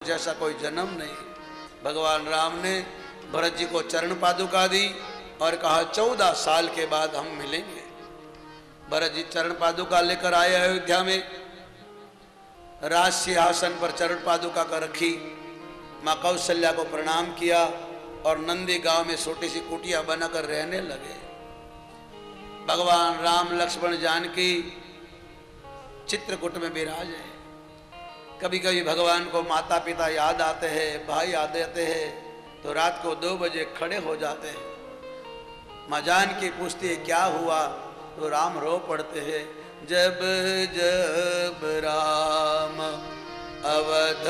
जैसा कोई जन्म नहीं। भगवान राम ने भरत जी को चरण पादुका दी और कहा 14 साल के बाद हम मिलेंगे। भरत जी चरण पादुका लेकर आए अयोध्या में, राज सिंहासन पर चरण पादुका का रखी, माँ कौशल्या को प्रणाम किया और नंदी गांव में छोटी सी कुटिया बनाकर रहने लगे। भगवान राम लक्ष्मण जानकी चित्रकूट में विराज है। कभी कभी भगवान को माता पिता याद आते हैं, भाई याद आते हैं, तो रात को 2 बजे खड़े हो जाते हैं। माँ जानकी पूछती है क्या हुआ, तो राम रो पड़ते हैं। जब जब राम अवध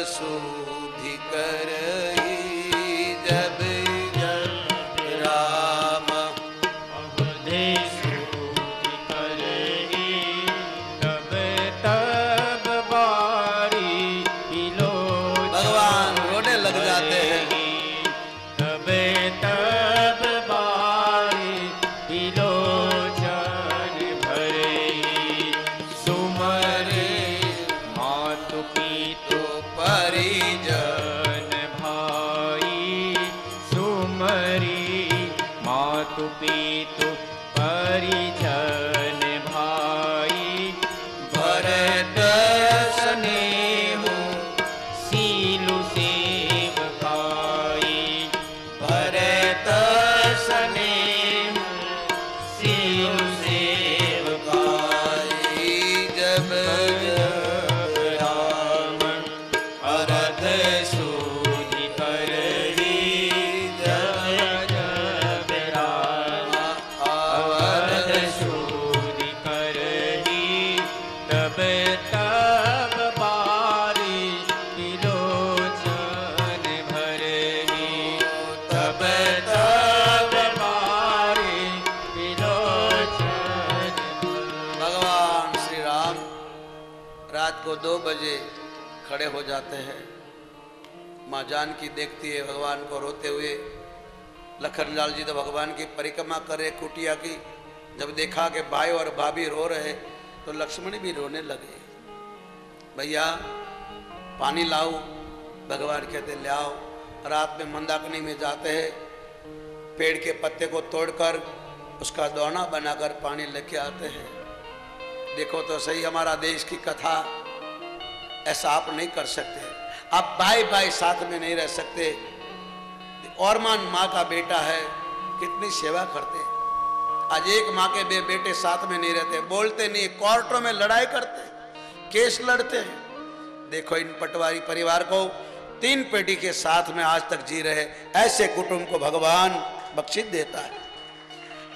सुधि करई, जब जब राम अवध सुधि करई, तब तब बारी लोचन भगवान रोने लग जाते हैं। तब तब बारी लोचन भरई, सुमरे मातु पितु परिजन भाई, सुमरी मातु पितु परिजन भाई, भरत स्नेहु सीलु सेवकाई, भरत स्नेहु सीलु सेवकाई, जब जब राम अरथ सूधि करही, जब जब राम अरथ सूधि करही, तब तब बारी लोचन भरही, तब तब बारी लोचन। भगवान श्री राम रात को 2 बजे खड़े हो जाते हैं। माँ जानकी देखती है भगवान को रोते हुए। लखनलाल जी तो भगवान की परिक्रमा करे कुटिया की, जब देखा कि भाई और भाभी रो रहे तो लक्ष्मण भी रोने लगे। भैया पानी लाओ, भगवान कहते ले आओ। रात में मंदाकिनी में जाते हैं, पेड़ के पत्ते को तोड़कर उसका दोना बनाकर पानी लेके आते हैं। देखो तो सही हमारा देश की कथा, ऐसा आप नहीं कर सकते। आप भाई भाई साथ में नहीं रह सकते। और माँ का बेटा है, कितनी सेवा करते। आज एक माँ के बेटे साथ में नहीं रहते, बोलते नहीं, कोर्टों में लड़ाई करते, केस लड़ते हैं। देखो इन पटवारी परिवार को 3 पेटी के साथ में आज तक जी रहे। ऐसे कुटुंब को भगवान बख्शिश देता है।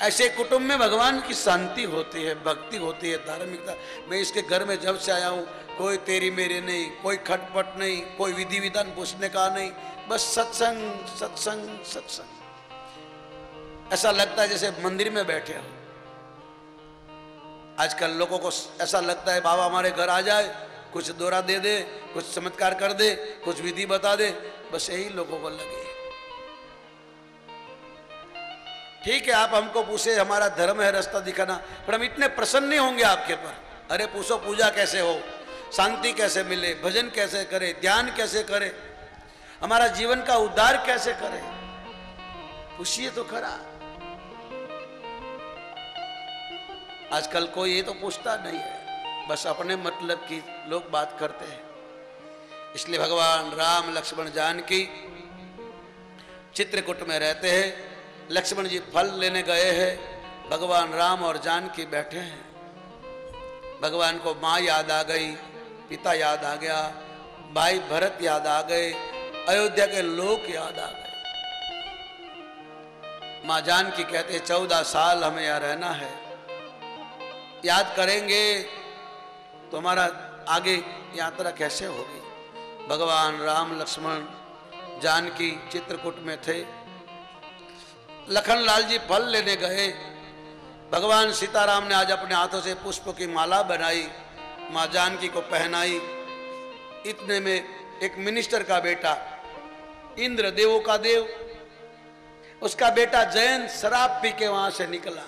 ऐसे कुटुंब में भगवान की शांति होती है, भक्ति होती है, धार्मिकता। मैं इसके घर में जब से आया हूँ, कोई तेरी मेरी नहीं, कोई खटपट नहीं, कोई विधि विधान पूछने का नहीं, बस सत्संग सत्संग सत्संग। ऐसा लगता है जैसे मंदिर में बैठे हो। आजकल लोगों को ऐसा लगता है बाबा हमारे घर आ जाए, कुछ दौरा दे दे, कुछ चमत्कार कर दे, कुछ विधि बता दे, बस यही लोगों को लगे। ठीक है आप हमको पूछे, हमारा धर्म है रास्ता दिखाना, पर हम इतने प्रसन्न नहीं होंगे आपके पर। अरे पूछो पूजा कैसे हो, शांति कैसे मिले, भजन कैसे करे, ध्यान कैसे करे, हमारा जीवन का उद्धार कैसे करे, पूछिए तो खरा। आजकल कोई ये तो पूछता नहीं है, बस अपने मतलब की लोग बात करते हैं। इसलिए भगवान राम लक्ष्मण जानकी चित्रकूट में रहते हैं। लक्ष्मण जी फल लेने गए हैं, भगवान राम और जानकी बैठे हैं। भगवान को माँ याद आ गई, पिता याद आ गया, भाई भरत याद आ गए, अयोध्या के लोग याद आ गए। माँ जानकी कहते 14 साल हमें यहाँ रहना है, याद करेंगे तो हमारा आगे यात्रा कैसे होगी। भगवान राम लक्ष्मण जानकी चित्रकूट में थे। लखनलाल जी फल लेने गए। भगवान सीताराम ने आज अपने हाथों से पुष्प की माला बनाई, माँ जानकी को पहनाई। इतने में एक मिनिस्टर का बेटा, इंद्र देवों का देव, उसका बेटा जयंत शराब पी के वहां से निकला।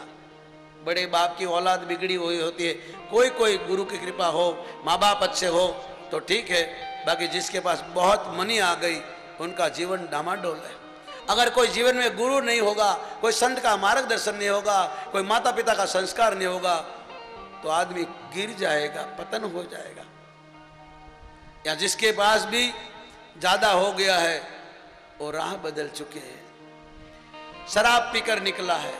बड़े बाप की औलाद बिगड़ी हुई होती है, कोई कोई गुरु की कृपा हो, माँ बाप अच्छे हो तो ठीक है, बाकी जिसके पास बहुत मनी आ गई उनका जीवन डामाडोल है। अगर कोई जीवन में गुरु नहीं होगा, कोई संत का मार्गदर्शन नहीं होगा, कोई माता पिता का संस्कार नहीं होगा, तो आदमी गिर जाएगा, पतन हो जाएगा। या जिसके पास भी ज्यादा हो गया है वो राह बदल चुके हैं, शराब पीकर निकला है।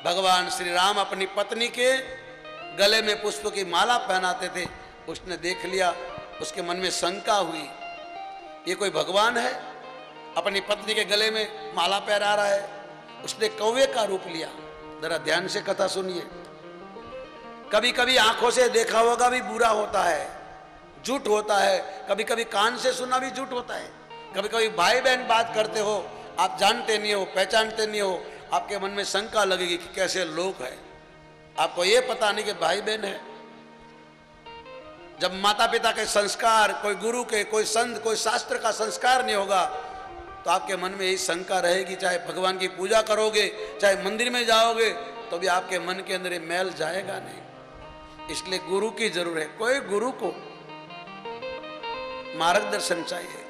भगवान श्री राम अपनी पत्नी के गले में पुष्प की माला पहनाते थे, उसने देख लिया, उसके मन में शंका हुई, ये कोई भगवान है अपनी पत्नी के गले में माला पहना रहा है। उसने कौवे का रूप लिया। जरा ध्यान से कथा सुनिए। कभी कभी आंखों से देखा होगा भी बुरा होता है, झूठ होता है, कभी कभी कान से सुना भी झूठ होता है। कभी कभी भाई बहन बात करते हो, आप जानते नहीं हो, पहचानते नहीं हो, आपके मन में शंका लगेगी कि कैसे लोग हैं, आपको ये पता नहीं कि भाई बहन है। जब माता पिता के संस्कार, कोई गुरु के, कोई संत, कोई शास्त्र का संस्कार नहीं होगा तो आपके मन में यही शंका रहेगी। चाहे भगवान की पूजा करोगे, चाहे मंदिर में जाओगे, तो भी आपके मन के अंदर मैल जाएगा नहीं। इसलिए गुरु की जरूरत है। कोई गुरु को मार्गदर्शन चाहिए।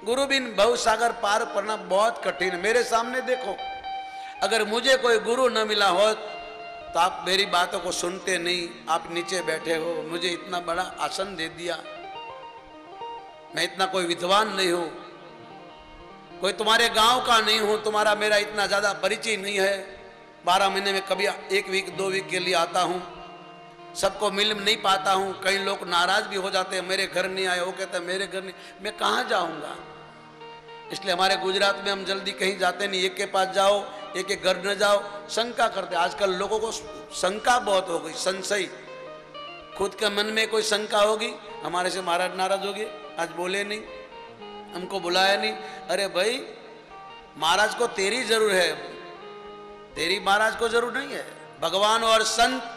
गुरु बिन भवसागर पार करना बहुत कठिन है। मेरे सामने देखो, अगर मुझे कोई गुरु न मिला हो तो आप मेरी बातों को सुनते नहीं, आप नीचे बैठे हो, मुझे इतना बड़ा आसन दे दिया, मैं इतना कोई विद्वान नहीं हूं, कोई तुम्हारे गांव का नहीं हूं, तुम्हारा मेरा इतना ज्यादा परिचय नहीं है, 12 महीने में कभी 1 वीक 2 वीक के लिए आता हूं, सबको मिल नहीं पाता हूं। कई लोग नाराज भी हो जाते हैं, मेरे घर नहीं आए, वो कहते हैं मेरे घर नहीं, मैं कहाँ जाऊंगा। इसलिए हमारे गुजरात में हम जल्दी कहीं जाते नहीं, एक के पास जाओ, एक के घर न जाओ, शंका करते। आजकल लोगों को शंका बहुत हो गई, संशय। खुद के मन में कोई शंका होगी, हमारे से महाराज नाराज हो गए, आज बोले नहीं, हमको बुलाया नहीं। अरे भाई, महाराज को तेरी जरूर है, तेरी महाराज को जरूर नहीं है। भगवान और संत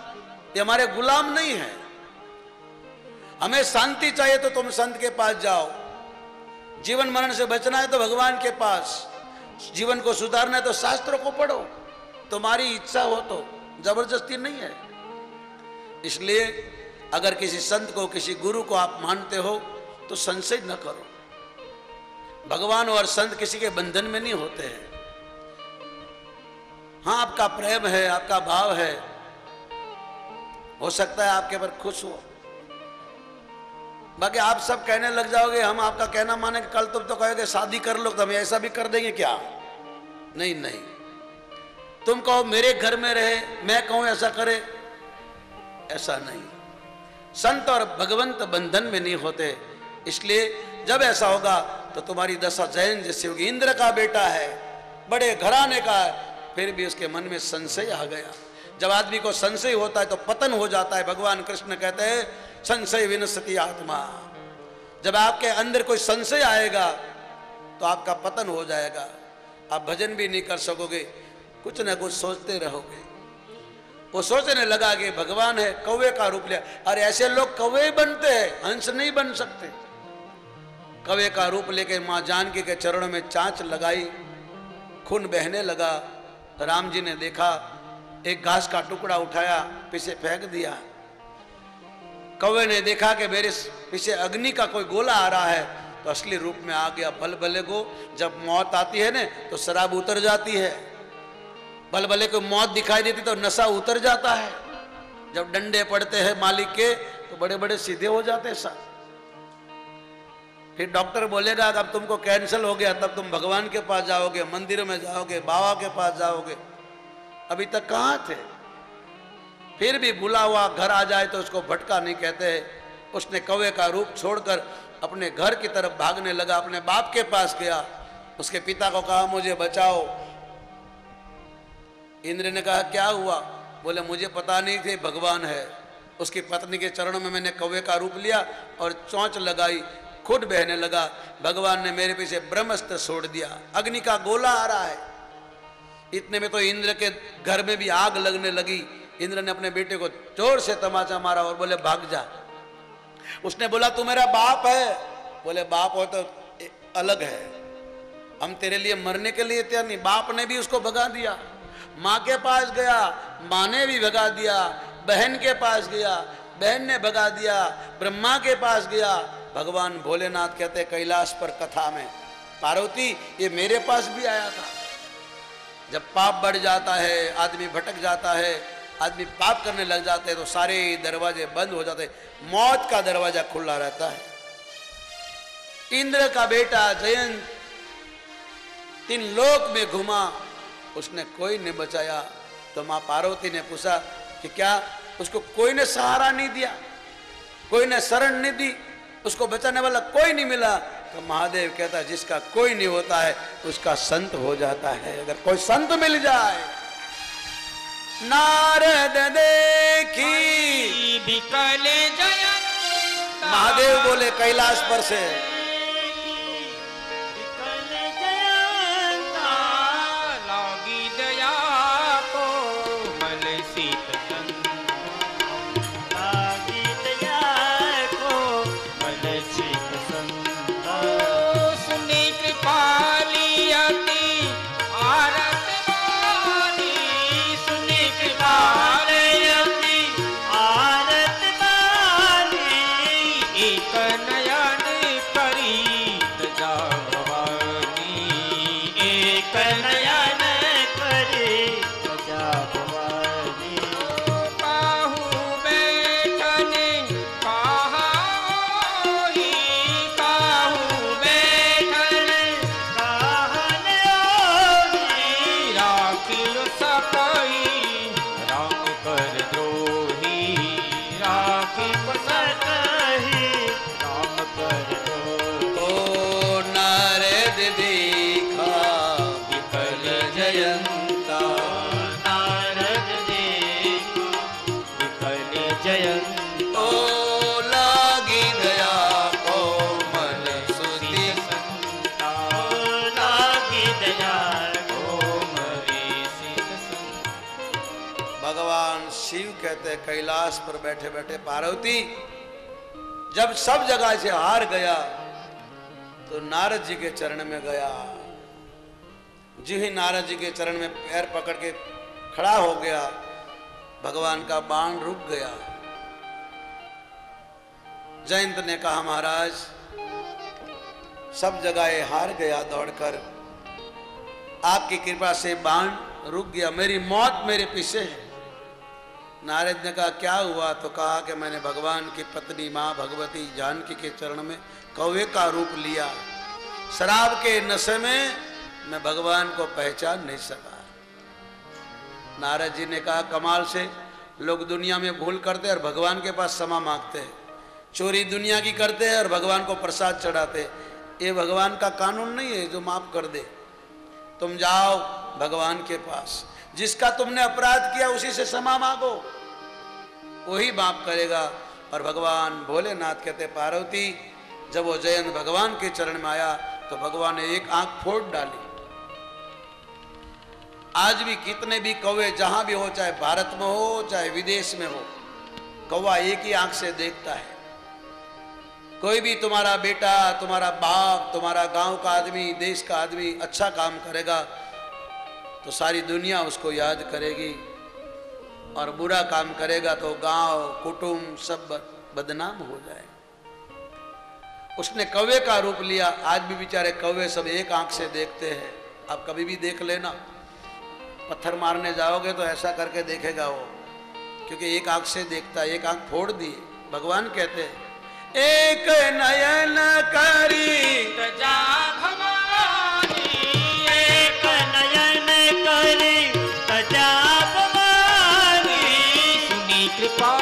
ये हमारे गुलाम नहीं है। हमें शांति चाहिए तो तुम संत के पास जाओ, जीवन मरण से बचना है तो भगवान के पास, जीवन को सुधारना है तो शास्त्रों को पढ़ो, तुम्हारी इच्छा हो तो, जबरदस्ती नहीं है। इसलिए अगर किसी संत को, किसी गुरु को आप मानते हो तो संशय न करो। भगवान और संत किसी के बंधन में नहीं होते हैं। हाँ, आपका प्रेम है, आपका भाव है, हो सकता है आपके पर खुश हो, बाकी आप सब कहने लग जाओगे हम आपका कहना माने, कल तुम तो कहोगे शादी कर लो तो हम ऐसा भी कर देंगे क्या? नहीं नहीं, तुम कहो मेरे घर में रहे, मैं कहूं ऐसा करे, ऐसा नहीं। संत और भगवंत बंधन में नहीं होते। इसलिए जब ऐसा होगा तो तुम्हारी दशा जैन जैसी होगी। इंद्र का बेटा है, बड़े घराने का है, फिर भी उसके मन में संशय आ गया। जब आदमी को संशय होता है तो पतन हो जाता है। भगवान कृष्ण कहते हैं संशय विनश्यति आत्मा। जब आपके अंदर कोई संशय आएगा तो आपका पतन हो जाएगा, आप भजन भी नहीं कर सकोगे, कुछ ना कुछ सोचते रहोगे। वो सोचने लगा कि भगवान है, कौवे का रूप लिया। अरे ऐसे लोग कौवे बनते हैं, हंस नहीं बन सकते। कौवे का रूप लेके माँ जानकी के चरणों में चांच लगाई, खून बहने लगा। राम जी ने देखा, एक घास का टुकड़ा उठाया, पीछे फेंक दिया। कौवे ने देखा कि मेरे पीछे अग्नि का कोई गोला आ रहा है, तो असली रूप में आ गया। भलभले को जब मौत आती है ना तो शराब उतर जाती है, भलभले को मौत दिखाई देती तो नशा उतर जाता है। जब डंडे पड़ते हैं मालिक के तो बड़े बड़े सीधे हो जाते हैं सब। फिर डॉक्टर बोलेगा अब तुमको कैंसर हो गया, तब तुम भगवान के पास जाओगे, मंदिर में जाओगे, बाबा के पास जाओगे। अभी तक कहाँ थे? फिर भी भूला हुआ घर आ जाए तो उसको भटका नहीं कहते। उसने कौवे का रूप छोड़कर अपने घर की तरफ भागने लगा, अपने बाप के पास गया, उसके पिता को कहा मुझे बचाओ। इंद्र ने कहा क्या हुआ? बोले मुझे पता नहीं थे भगवान है। उसकी पत्नी के चरणों में मैंने कौवे का रूप लिया और चोंच लगाई, खुद बहने लगा। भगवान ने मेरे पीछे ब्रह्मास्त्र छोड़ दिया, अग्नि का गोला आ रहा है। इतने में तो इंद्र के घर में भी आग लगने लगी। इंद्र ने अपने बेटे को जोर से तमाचा मारा और बोले भाग जा। उसने बोला तू मेरा बाप है? बोले बाप हो तो अलग है, हम तेरे लिए मरने के लिए तैयार नहीं। बाप ने भी उसको भगा दिया। माँ के पास गया, माँ ने भी भगा दिया। बहन के पास गया, बहन ने भगा दिया। ब्रह्मा के पास गया, भगवान भोलेनाथ कहते कैलाश पर कथा में, पार्वती ये मेरे पास भी आया था। जब पाप बढ़ जाता है, आदमी भटक जाता है, आदमी पाप करने लग जाते हैं तो सारे दरवाजे बंद हो जाते, मौत का दरवाजा खुला रहता है। इंद्र का बेटा जयंत 3 लोक में घुमा, उसने कोई नहीं बचाया। तो मां पार्वती ने पूछा कि क्या उसको कोई ने सहारा नहीं दिया, कोई ने शरण नहीं दी, उसको बचाने वाला कोई नहीं मिला? तो महादेव कहता है जिसका कोई नहीं होता है उसका संत हो जाता है। अगर कोई संत मिल जाए। नारद देखी विकल जयंता, महादेव बोले कैलाश पर से, विकल जयंता लागी दया को मल शीत लागी दया को मल शीत संता, सुनी कृपाली अति आरत बानी, सुनी कृपाली अति आरत बानी, एक नयन करी तजा भवानी, एक नयन करी तजा भवानी। काहू बैठन कहा होई, काहू बैठन कहन होई, राखियो सकई राम कर द्रोही, राखियो सकई राम कर द्रोही। ओ नारद देखा विकल जयंता, नारद देखा विकल जयंता, ओ लागी दया कोमल सुति, संता लागी दया कोमल शीत संता। भगवान शिव कहते कैलाश पर बैठे बैठे पार्वती जब सब जगह से हार गया तो नारद जी के चरण में गया। जी ही नारद जी के चरण में पैर पकड़ के खड़ा हो गया, भगवान का बाण रुक गया। जयंत ने कहा महाराज सब जगह हार गया दौड़कर, आपकी कृपा से बाण रुक गया, मेरी मौत मेरे पीछे है। नारद ने कहा क्या हुआ? तो कहा कि मैंने भगवान की पत्नी मां भगवती जानकी के चरण में कौवे का रूप लिया, शराब के नशे में मैं भगवान को पहचान नहीं सका। नारद जी ने कहा कमाल से लोग दुनिया में भूल करते हैं और भगवान के पास क्षमा मांगते हैं, चोरी दुनिया की करते हैं और भगवान को प्रसाद चढ़ाते। ये भगवान का कानून नहीं है जो माफ कर दे। तुम जाओ भगवान के पास, जिसका तुमने अपराध किया उसी से क्षमा मांगो, वही माफ करेगा। और भगवान भोलेनाथ कहते पार्वती जब वो जयंत भगवान के चरण में आया तो भगवान ने एक आंख फोड़ डाली। आज भी कितने भी कौवे जहां भी हो, चाहे भारत में हो चाहे विदेश में हो, कौवा एक ही आंख से देखता है। कोई भी तुम्हारा बेटा, तुम्हारा बाप, तुम्हारा गांव का आदमी, देश का आदमी अच्छा काम करेगा तो सारी दुनिया उसको याद करेगी, और बुरा काम करेगा तो गांव कुटुंब सब बदनाम हो जाए। उसने कौवे का रूप लिया। आज भी बेचारे कौवे सब एक आंख से देखते हैं। आप कभी भी देख लेना, पत्थर मारने जाओगे तो ऐसा करके देखेगा वो, क्योंकि एक आंख से देखता है। एक आंख फोड़ दी। भगवान कहते हैं एक नयन करी तजा भवानी, एक नयन करी तजा भवानी, सुनी कृपा